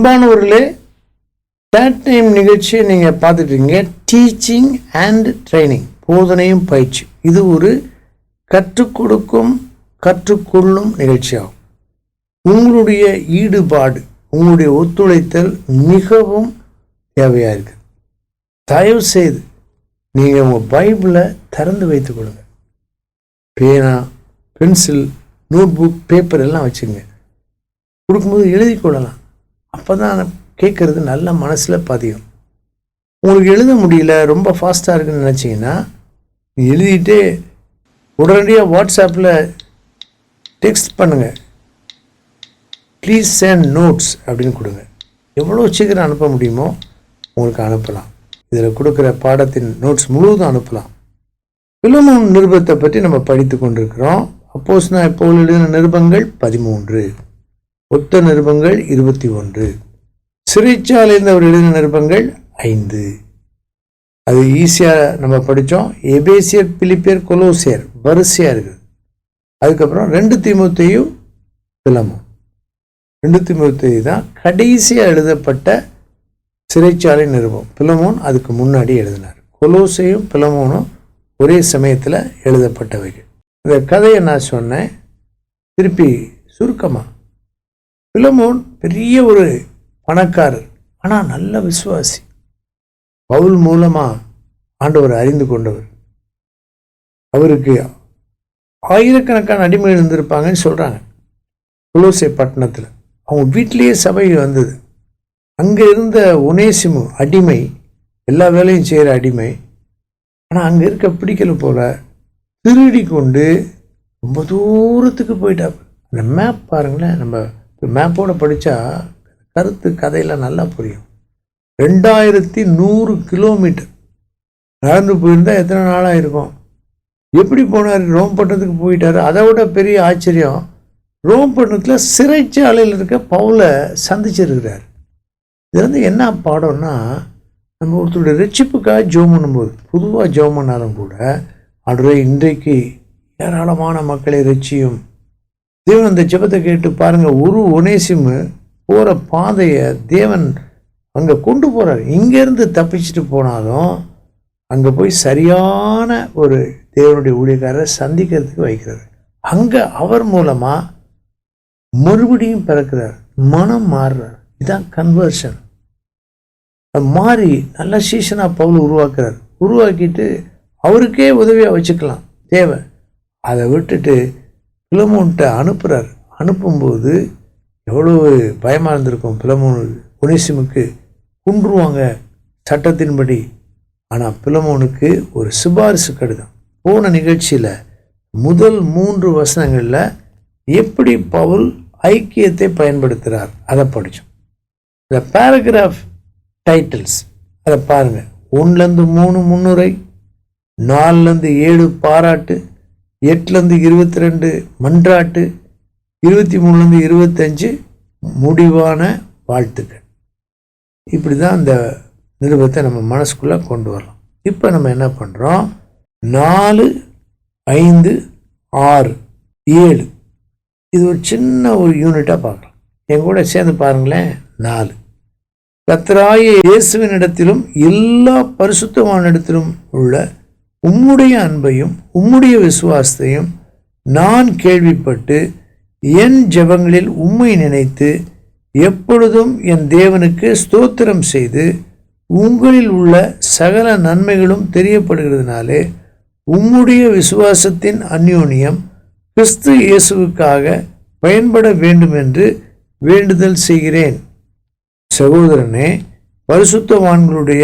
அன்பானவர்களே, that time நிகழ்ச்சியை நீங்கள் பார்த்துட்டீங்க. டீச்சிங் அண்ட் ட்ரைனிங், போதனையும் பயிற்சி. இது ஒரு கற்றுக் கொடுக்கும் கற்றுக்கொள்ளும் நிகழ்ச்சியாகும். உங்களுடைய ஈடுபாடு, உங்களுடைய ஒத்துழைத்தல் மிகவும் தேவையாக இருக்குது. தயவு செய்து நீங்கள் உங்கள் பைபிளை திறந்து வைத்துக் கொள்ளுங்க. பேனா, பென்சில், நோட் புக், பேப்பர் எல்லாம் வச்சுங்க. கொடுக்கும்போது எழுதி கொள்ளலாம். அப்போ தான் கேட்குறது நல்ல மனசில் பதியும். உங்களுக்கு எழுத முடியல, ரொம்ப ஃபாஸ்ட்டாக இருக்குன்னு நினச்சிங்கன்னா எழுதிட்டு உடனடியாக வாட்ஸ்அப்பில் டெக்ஸ்ட் பண்ணுங்கள். ப்ளீஸ் சென்ட் நோட்ஸ் அப்படின்னு கொடுங்க. எவ்வளோ சீக்கிரம் அனுப்ப முடியுமோ உங்களுக்கு அனுப்பலாம். இதில் கொடுக்குற பாடத்தின் நோட்ஸ் முழுவதும் அனுப்பலாம். பிலமோன் நிருபத்தை பற்றி நம்ம படித்து கொண்டிருக்கிறோம். அப்போஸ்தலனாகிய பவுல் எழுதின நிருபங்கள் 13, ஒத்த நிருபங்கள் 21, சிறைச்சாலையில் அவர் எழுதின நிருபங்கள் 5. அது ஈஸியாக நம்ம படித்தோம். எபேசியர், பிலிப்பியர், கொலோசியர் வரிசையாக இருக்குது. அதுக்கப்புறம் 2 தீமோத்தேயு, பிலமோன். 2 தீமோத்தேயு தான் கடைசியாக எழுதப்பட்ட சிறைச்சாலை நிருபம். பிலமோன் அதுக்கு முன்னாடி எழுதினார். கொலோசையும் பிலமோனும் ஒரே சமயத்தில் எழுதப்பட்டவைகள். இந்த கதையை நான் சொன்னேன். திருப்பி சுருக்கமாக, பிலமோன் பெரிய ஒரு பணக்காரர், ஆனால் நல்ல விசுவாசி. பவுல் மூலமாக ஆண்டவர் அறிந்து கொண்டவர். அவருக்கு ஆயிரக்கணக்கான அடிமைகள் இருந்திருப்பாங்கன்னு சொல்கிறாங்க. கொலோசை பட்டணத்தில் அவங்க வீட்டிலேயே சபை வந்தது. அங்கே இருந்த ஒனேசிமு அடிமை, எல்லா வேலையும் செய்கிற அடிமை. ஆனால் அங்கே இருக்க பிடிக்கல போல திருடி கொண்டு ரொம்ப தூரத்துக்கு போயிட்டாப்பு. அந்த மேப் பாருங்களேன், நம்ம மேப்போடு படித்தா கருத்து கதையெல்லாம் நல்லா புரியும். 2100 கிலோமீட்டர் நடந்து போயிருந்தால் எத்தனை நாளாக இருக்கும்? எப்படி போனார்? ரோம் பட்டணத்துக்கு போயிட்டார். அதை விட பெரிய ஆச்சரியம், ரோம் பட்டணத்தில் சிறைச்சாலையில் இருக்க பவுலை சந்திச்சிருக்கிறார். இது என்ன பாடம்னா, நம்ம ஒருத்தருடைய ரட்சிப்புக்காக ஜெபம் பண்ணும்போது, பொதுவாக ஜெபம் பண்ணாலும் கூட, ஆண்டவரே இன்றைக்கு ஏராளமான மக்களை ரட்சியும். தேவன் அந்த ஜெபத்தை கேட்டு பாருங்கள். ஒரு ஒனேசிமு போகிற பாதையை தேவன் அங்கே கொண்டு போகிறார். இங்கேருந்து தப்பிச்சுட்டு போனாலும் அங்கே போய் சரியான ஒரு தேவனுடைய ஊழியக்காரரை சந்திக்கிறதுக்கு வைக்கிறார். அங்கே அவர் மூலமாக மறுபடியும் பிறக்கிறார், மனம் மாறுறார். இதுதான் கன்வர்ஷன். மாறி நல்ல சீசனாக பவுல் உருவாக்குறார். உருவாக்கிட்டு அவருக்கே உதவியாக வச்சுக்கலாம் தேவை. அதை விட்டுட்டு பிலமோன்கிட்ட அனுப்புகிறார். அனுப்பும்போது எவ்வளோ பயமாக இருந்திருக்கும். பிலமோன் ஒனேசிமுக்கு குன்றுவாங்க சட்டத்தின்படி. ஆனால் பிலமோனுக்கு ஒரு சிபாரிசு கடிதம். போன நிகழ்ச்சியில் முதல் 3 வசனங்களில் எப்படி பவுல் ஐக்கியத்தை பயன்படுத்துகிறார் அதை படித்தோம். இந்த பேராகிராஃப் டைட்டில்ஸ் அதை பாருங்கள். 1-3 முன்னுரை, 4-7 பாராட்டு, 8-22 மன்றாட்டு, 23-25 முடிவான வாழ்த்துக்கள். இப்படி தான் அந்த நிருபத்தை நம்ம மனசுக்குள்ளே கொண்டு வரலாம். இப்போ நம்ம என்ன பண்ணுறோம்? 4, 5, 6, 7 இது ஒரு சின்ன ஒரு யூனிட்டாக பார்க்கலாம். என் கூட சேர்ந்து பாருங்களேன். 4, கர்த்தராகிய இயேசுவினிடத்திலும் எல்லா பரிசுத்தவானிடத்திலும் உள்ள உம்முடைய அன்பையும் உம்முடைய விசுவாசத்தையும் நான் கேள்விப்பட்டு என் ஜெபங்களில் உம்மை நினைத்து எப்பொழுதும் என் தேவனுக்கு ஸ்தோத்திரம் செய்து உங்களில் உள்ள சகல நன்மைகளும் தெரியப்படுகிறதுனாலே உம்முடைய விசுவாசத்தின் அந்யோன்யம் கிறிஸ்து இயேசுவுக்காக பயன்பட வேண்டும் என்று வேண்டுதல் செய்கிறேன். சகோதரனே, பரிசுத்தவான்களுடைய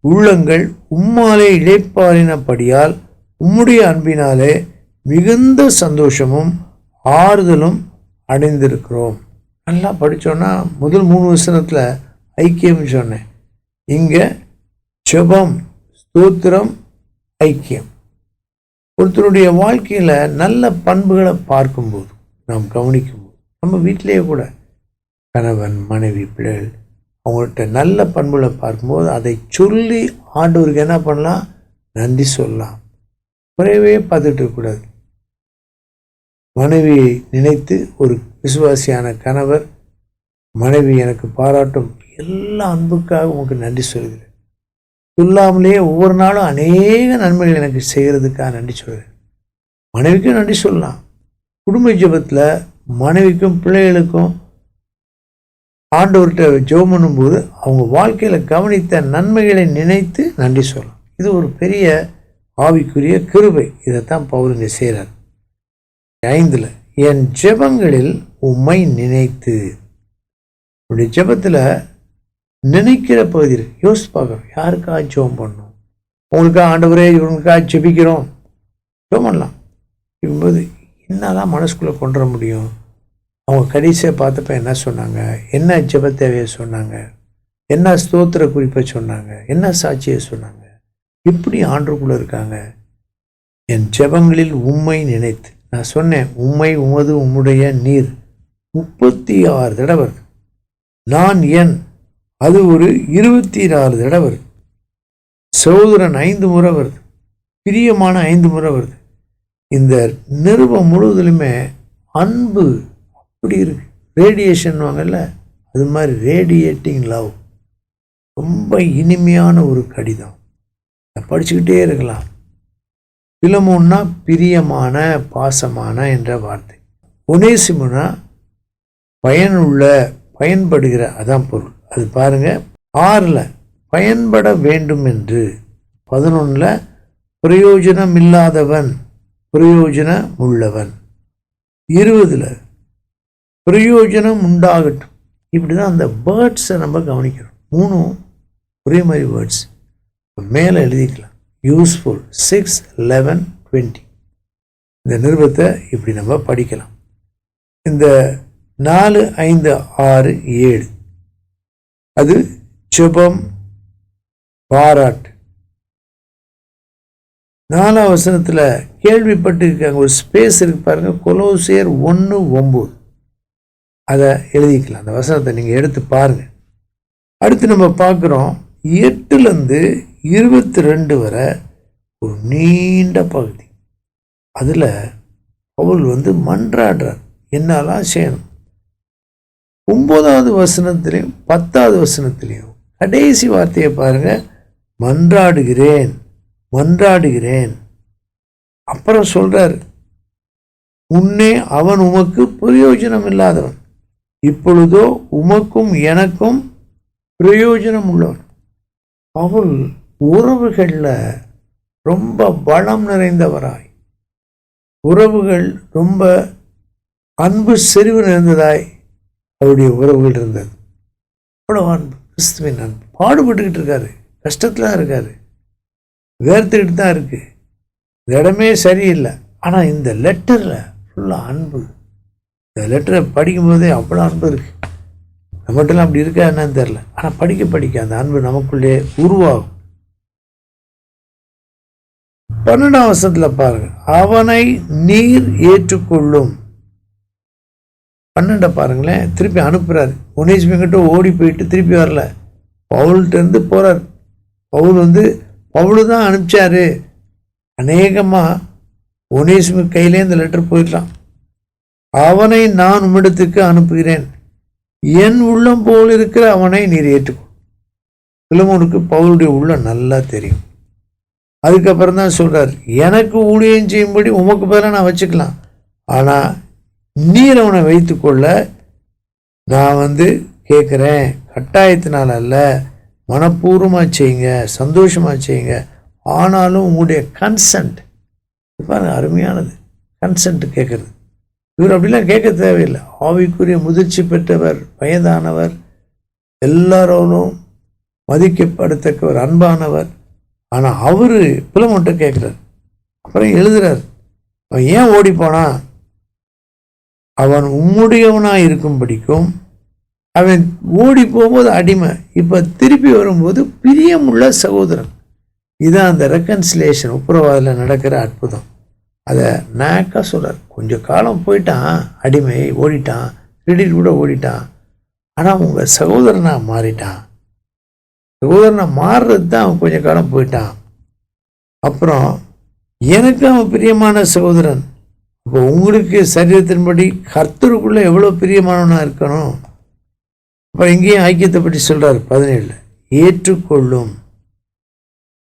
உள்ளங்கள் உம்மாலே இளைப்பாறினபடியால் உம்முடைய அன்பினாலே மிகுந்த சந்தோஷமும் ஆறுதலும் அடைந்திருக்கிறோம். நல்லா படித்தோன்னா முதல் 3 வசனத்தில் ஐக்கியம் சொன்னேன். இங்கே ஜெபம், ஸ்தோத்திரம், ஐக்கியம். ஒருத்தருடைய வாழ்க்கையில் நல்ல பண்புகளை பார்க்கும்போது, நாம் கவனிக்கும்போது, நம்ம வீட்டிலேயே கூட கணவன், மனைவி, பிள்ளைகள் அவங்கள்ட்ட நல்ல பண்புகளை பார்க்கும்போது அதை சொல்லி ஆண்டவருக்கு என்ன பண்ணலாம்? நன்றி சொல்லலாம். குறைவே பார்த்துட்டு இருக்கக்கூடாது. மனைவியை நினைத்து ஒரு விசுவாசியான கணவர் மனைவி எனக்கு பாராட்டும் எல்லா அன்புக்காக உங்களுக்கு நன்றி சொல்கிறேன். சொல்லாமலேயே ஒவ்வொரு நாளும் அநேக நன்மைகள் எனக்கு செய்கிறதுக்காக நன்றி சொல்கிறேன். மனைவிக்கும் நன்றி சொல்லலாம். குடும்ப ஜெபத்தில் மனைவிக்கும் பிள்ளைகளுக்கும் ஆண்டவர்கிட்ட ஜெபம் பண்ணும்போது அவங்க வாழ்க்கையில் கவனித்த நன்மைகளை நினைத்து நன்றி சொல்லலாம். இது ஒரு பெரிய ஆவிக்குரிய கிருபை. இதைத்தான் பவுல் இங்கே செய்கிறார். 5 என் ஜெபங்களில் உம்மை நினைத்து. உடைய ஜெபத்தில் நினைக்கிற பகுதியில் யோசிச்சு பார்க்குறோம். யாருக்காக ஜெபம் பண்ணணும்? உங்களுக்காக ஆண்டவரே இவங்களுக்காக ஜெபிக்கிறோம் ஜெபம் பண்ணலாம். இருக்கும்போது என்னதான் மனசுக்குள்ளே கொண்டு வர முடியும்? அவங்க கடைசியை பார்த்தப்ப என்ன சொன்னாங்க? என்ன ஜெப தேவையை சொன்னாங்க? என்ன ஸ்தோத்திர குறிப்பை சொன்னாங்க? என்ன சாட்சியை சொன்னாங்க? இப்படி ஆண்டுக்குள்ளே இருக்காங்க. என் ஜெபங்களில் உம்மை நினைத்து. நான் சொன்னேன், உம்மை, உமது, உம்முடைய, நீர் 36 தடவை வருது. நான் என் அது ஒரு 24 தடவை வருது. சகோதரன் 5 முறை வருது. பிரியமான 5 முறை வருது. இந்த நிருபம் முழுவதிலுமே அன்பு அப்படி இருக்கு. ரேடியேஷன் வாங்கல்ல, அது மாதிரி ரேடியேட்டிங் லவ். ரொம்ப இனிமையான ஒரு கடிதம். படிச்சுக்கிட்டே இருக்கலாம். பிலமோன்னா பிரியமான, பாசமான என்ற வார்த்தை. ஒனேசிமுனா பயனுள்ள, பயன்படுகிற, அதான் பொருள். அது பாருங்க. 6 பயன்பட வேண்டும் என்று. 11 பிரயோஜனம் இல்லாதவன், பிரயோஜனம் உள்ளவன். 20 பிரயோஜனம் உண்டாகட்டும். இப்படி தான் அந்த வேர்ட்ஸை நம்ம கவனிக்கிறோம். 3 ஒரே மாதிரி வேர்ட்ஸ் மேலே எழுதிக்கலாம். யூஸ்ஃபுல் 6, 11, 20. இந்த நிருபத்தை இப்படி நம்ம படிக்கலாம். இந்த 4, 5, 6, 7 அது ஜெபம், பாராட்டு. 4ஆம் வசனத்தில் கேள்விப்பட்டு இருக்காங்க. ஒரு ஸ்பேஸ் இருக்கு பாருங்க. கொலோசியர் 1:9 அதை எழுதிக்கலாம். அந்த வசனத்தை நீங்கள் எடுத்து பாருங்க. அடுத்து நம்ம பார்க்குறோம் 8 22 வரை ஒரு நீண்ட பகுதி. அதில் பவுல் மன்றாடுறார், என்னெல்லாம் செய்யணும். 9வது வசனத்திலையும் 10வது வசனத்திலையும் கடைசி வார்த்தையை பாருங்க, மன்றாடுகிறேன் மன்றாடுகிறேன். அப்புறம் சொல்றார், முன்னே அவன் உமக்கு பிரயோஜனம் இல்லாதவன், இப்பொழுதோ உமக்கும் எனக்கும் பிரயோஜனம் உள்ளவன். பவுல் உறவுகளில் ரொம்ப பலம் நிறைந்தவராய், உறவுகள் ரொம்ப அன்பு செறிவு நிறைந்ததாய் அவருடைய உறவுகள் இருந்தது. அவ்வளோ அன்பு, கிறிஸ்துவின் அன்பு. பாடுபட்டுக்கிட்டு இருக்காரு, கஷ்டத்தில் தான் இருக்காரு, வேர்த்துக்கிட்டு தான் இருக்கு, இந்த இடமே சரியில்லை. ஆனால் இந்த லெட்டரில் ஃபுல்லாக அன்பு. இந்த லெட்டரை படிக்கும்போதே அவ்வளோ அன்பு இருக்கு. நம்மகிட்டலாம் அப்படி இருக்கா என்னன்னு தெரில. ஆனால் படிக்க படிக்க அந்த அன்பு நமக்குள்ளே உருவாகும். 12ஆம் வசனத்தில் பாருங்க, அவனை நீர் ஏற்றுக்கொள்ளும். 12 பாருங்களேன், திருப்பி அனுப்புறாரு. ஒனேசிமுகிட்ட ஓடி போயிட்டு திருப்பி வரல, பவுல்கிட்ட இருந்து போறார். பவுல் தான் அனுப்பிச்சாரு. அநேகமாக ஒனேசிமு கையிலே இந்த லெட்டர் போயிடலாம். அவனை நான் உம்மிடத்துக்கு அனுப்புகிறேன், என் உள்ளம் போல் இருக்கிற அவனை நீர் ஏற்றுக்கொள். பிலமோனுக்கு பவுலுடைய உள்ளம் நல்லா தெரியும். அதுக்கப்புறம் தான் சொல்றார், எனக்கு ஊழியம் செய்யும்படி உமக்கு பதிலாக நான் வச்சுக்கலாம், ஆனால் நீர் அவனை வைத்துக்கொள்ள நான் கேட்குறேன். கட்டாயத்தினால் அல்ல, மனப்பூர்வமாக செய்யுங்க, சந்தோஷமாக செய்யுங்க. ஆனாலும் உங்களுடைய கன்சென்ட் பாருங்க, அருமையானது. கன்சென்ட் கேட்குறது. இவர் அப்படிலாம் கேட்க தேவையில்லை. ஆவிக்குரிய முதிர்ச்சி பெற்றவர், வயதானவர், எல்லாரோடும் மதிக்கப்படத்தக்கவர், அன்பானவர். ஆனால் அவர் பிலமோன்ட்ட கேட்குறார். அப்புறம் எழுதுறார், அவன் ஏன் ஓடி போனான்? அவன் உம்முடையவனாக இருக்கும்படிக்கும். அவன் ஓடி போகும்போது அடிமை, இப்போ திருப்பி வரும்போது பிரியமுள்ள சகோதரன். இதுதான் அந்த ரெக்கன்சிலேஷன், உப்புரவாதில் நடக்கிற அற்புதம். அதை நாக்காக சொல்கிறார். கொஞ்சம் காலம் போயிட்டான், அடிமை ஓடிட்டான், கிரெடிட் கூட ஓடிட்டான், ஆனால் உங்கள் சகோதரனாக மாறிட்டான். சகோதரனாக மாறுறது தான் அவன் கொஞ்சம் காலம் போயிட்டான். அப்புறம் எனக்கு அவன் பிரியமான சகோதரன். இப்போ உங்களுக்கு சரீரத்தின்படி கர்த்தருக்குள்ளே எவ்வளோ பிரியமானவனாக இருக்கணும். அப்புறம் இங்கேயும் ஐக்கியத்தை பற்றி சொல்றாரு 17 ஏற்றுக்கொள்ளும்.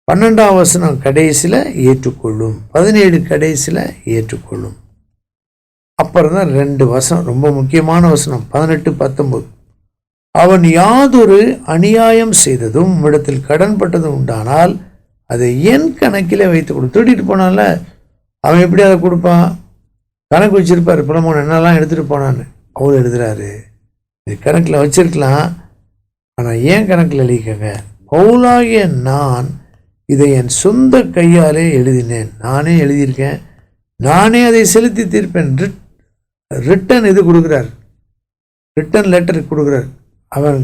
12ஆம் வசனம் கடைசியில் ஏற்றுக்கொள்ளும், 17 கடைசியில் ஏற்றுக்கொள்ளும். அப்புறம் தான் 2 வசனம் ரொம்ப முக்கியமான வசனம் 18, 19. அவன் யாதொரு அநியாயம் செய்ததும் உம்மிடத்தில் கடன்பட்டதும் உண்டானால் அதை என் கணக்கிலே வைத்து கொடு. திருடிட்டு போனால அவன் எப்படி அதை கொடுப்பான்? கணக்கு வச்சிருப்பாரு, புலமோன் என்னெல்லாம் எடுத்துகிட்டு போனான்னு. அவர் எழுதுறாரு, இது கணக்கில் வச்சிருக்கலாம், ஆனால் ஏன் கணக்கில் எழுதிக்கங்க. பவுலாகிய நான் இதை என் சொந்த கையாலே எழுதினேன், நானே எழுதியிருக்கேன், நானே அதை செலுத்தி தீர்ப்பேன். ரிட்டன் இது கொடுக்குறார், ரிட்டன் லெட்டர் கொடுக்குறார். அவன்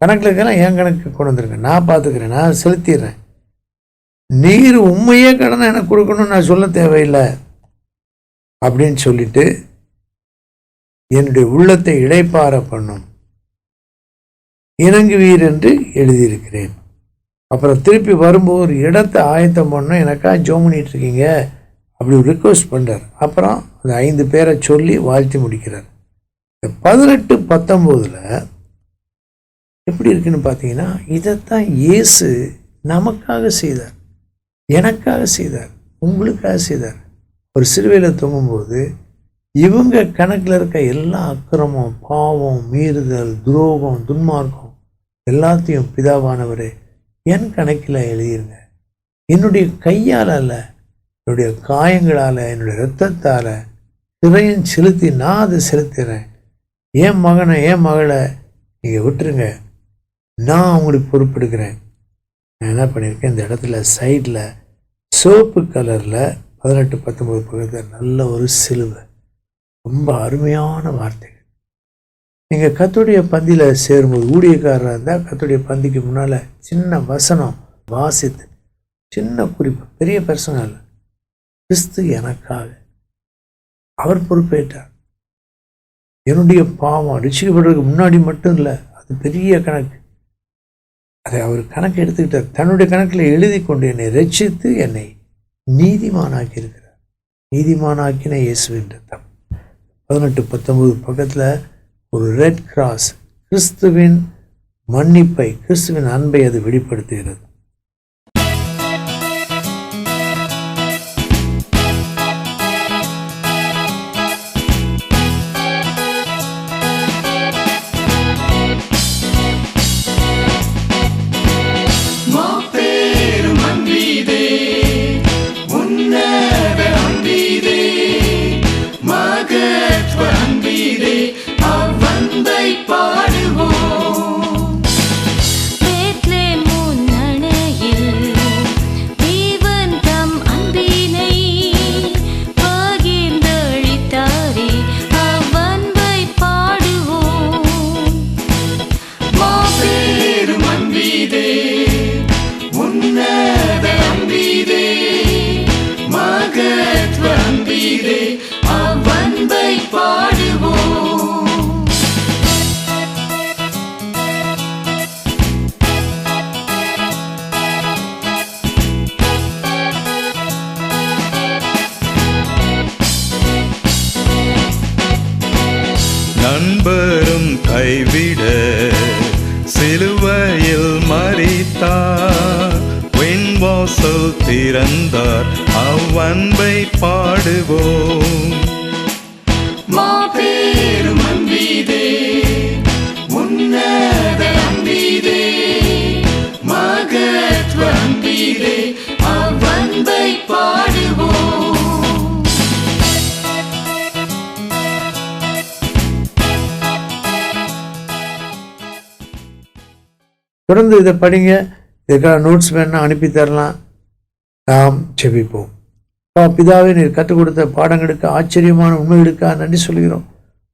கணக்கில் இருக்கலாம், என் கணக்கு கொண்டு வந்துருங்க, நான் பார்த்துக்கிறேன், நான் செலுத்திடுறேன். நீர் உண்மையே கடனை எனக்கு கொடுக்கணும்னு நான் சொல்ல தேவையில்லை அப்படின்னு சொல்லிட்டு என்னுடைய உள்ளத்தை இளைப்பாற பண்ணும் இணங்குவீர் என்று எழுதியிருக்கிறேன். அப்புறம் திருப்பி வரும்போது ஒரு இடத்தை ஆயத்தம் பண்ணணும், எனக்காக ஜோம் பண்ணிட்டு இருக்கீங்க அப்படி ரிக்வெஸ்ட் பண்ணுறார். அப்புறம் அந்த 5 பேரை சொல்லி வாழ்த்தி முடிக்கிறார். இந்த 18, 19 எப்படி இருக்குன்னு பார்த்தீங்கன்னா, இதைத்தான் இயேசு நமக்காக செய்தார், எனக்காக செய்தார், உங்களுக்காக செய்தார். ஒரு சிலுவையில் தொங்கும்போது இவங்க கணக்கில் இருக்க எல்லா அக்கிரமம், பாவம், மீறுதல், துரோகம், துன்மார்க்கம் எல்லாத்தையும் பிதாவானவரே என் கணக்கில் எழுதிருங்க. என்னுடைய கையால் அல்ல, என்னுடைய காயங்களால், என்னுடைய இரத்தத்தால் சிறையும் செலுத்தி நான் அதை செலுத்துகிறேன். என் மகனை, என் மகளை நீங்கள் விட்டுருங்க, நான் அவங்களுக்கு பொறுப்பெடுக்கிறேன். நான் என்ன பண்ணியிருக்கேன், இந்த இடத்துல சைடில் சிவப்பு கலரில் 18, 19 பக்கத்தில் நல்ல ஒரு சிலுவை, ரொம்ப அருமையான வார்த்தைகள். நீங்கள் கர்த்தருடைய பந்தியில் சேரும்போது ஊழியக்காரராக இருந்தால் கர்த்தருடைய பந்திக்கு முன்னால் சின்ன வசனம் வாசித்து, சின்ன குறிப்பு, பெரிய பர்சனல், கிறிஸ்து எனக்காக அவர் பொறுப்பேற்றார். என்னுடைய பாவம் ரட்சிக்கப்படுறதுக்கு முன்னாடி மட்டும் இல்லை, அது பெரிய கணக்கு. அதை அவர் கணக்கு எடுத்துக்கிட்டார், தன்னுடைய கணக்கில் எழுதி கொண்டு என்னை ரட்சித்து என்னை நீதிமானாக்கி இருக்கிறார். நீதிமானாக்கின இயேசுவின் ரத்தம். 18, 19 பக்கத்தில் ஒரு ரெட் கிராஸ், கிறிஸ்துவின் மன்னிப்பை, கிறிஸ்துவின் அன்பை அது வெளிப்படுத்துகிறது. நண்பரும் கைவிட சிலுவையில் மரித்தார், விண்வாசல் திறந்தார், அவ்வன்பை பாடுவோம். மாபெரும் அன்பீதே, உன்னத அன்பீதே, மகத்துவ அன்பீதே, அவ்வன்பை பாடுவோம். தொடர்ந்து இதை படிங்க, இதுக்காக நோட்ஸ் வேணா அனுப்பி தரலாம். நாம் ஜெபிப்போம். பிதாவே, நீர் கற்றுக் கொடுத்த பாடங்களுக்கு, ஆச்சரியமான உண்மைகளுக்காக நன்றி சொல்கிறோம்.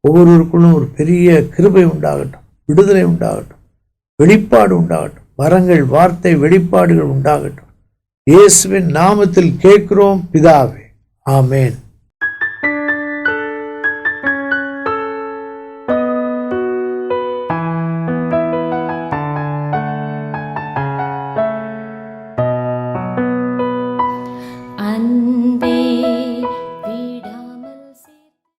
ஒவ்வொருவருக்குள்ளும் ஒரு பெரிய கிருபை உண்டாகட்டும், விடுதலை உண்டாகட்டும், வெளிப்பாடு உண்டாகட்டும், வரங்கள், வார்த்தை வெளிப்பாடுகள் உண்டாகட்டும். இயேசுவின் நாமத்தில் கேட்கிறோம் பிதாவே, ஆமேன்.